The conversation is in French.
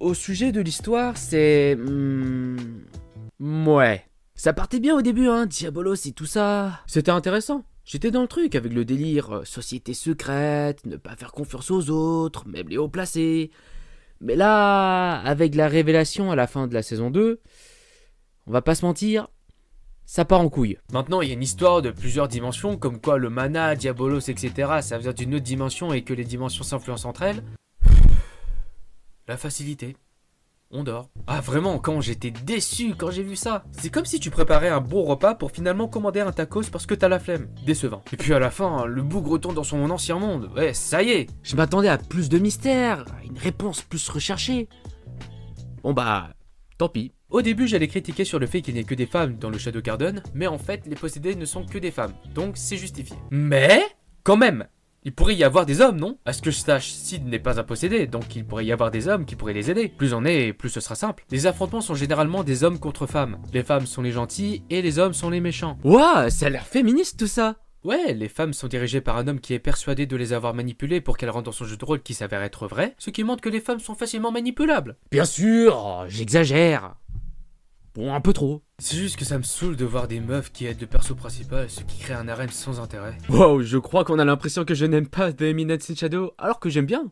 Au sujet de l'histoire, c'est... ouais. Ça partait bien au début, hein, Diabolos et tout ça. C'était intéressant. J'étais dans le truc avec le délire société secrète, ne pas faire confiance aux autres, même les hauts placés. Mais là, avec la révélation à la fin de la saison 2, on va pas se mentir, ça part en couille. Maintenant, il y a une histoire de plusieurs dimensions, comme quoi le mana, Diabolos, etc., ça vient d'une autre dimension et que les dimensions s'influencent entre elles. La facilité. On dort. Ah vraiment, quand j'étais déçu quand j'ai vu ça. C'est comme si tu préparais un bon repas pour finalement commander un tacos parce que t'as la flemme. Décevant. Et puis à la fin, le bouc retourne dans son ancien monde. Ouais, ça y est. Je m'attendais à plus de mystère, à une réponse plus recherchée. Bon bah, tant pis. Au début, j'allais critiquer sur le fait qu'il n'y ait que des femmes dans le Shadow Garden, mais en fait, les possédés ne sont que des femmes, donc c'est justifié. Mais, quand même, il pourrait y avoir des hommes, non? À ce que je sache, Sid n'est pas un possédé, donc il pourrait y avoir des hommes qui pourraient les aider. Plus on est, plus ce sera simple. Les affrontements sont généralement des hommes contre femmes. Les femmes sont les gentils et les hommes sont les méchants. Ouah, ça a l'air féministe tout ça. Ouais, les femmes sont dirigées par un homme qui est persuadé de les avoir manipulées pour qu'elles rentrent dans son jeu de rôle qui s'avère être vrai, ce qui montre que les femmes sont facilement manipulables. Bien sûr, j'exagère. Bon, un peu trop. C'est juste que ça me saoule de voir des meufs qui aident le perso principal, ce qui crée un harem sans intérêt. Wow, je crois qu'on a l'impression que je n'aime pas The Eminence in Shadow, alors que j'aime bien.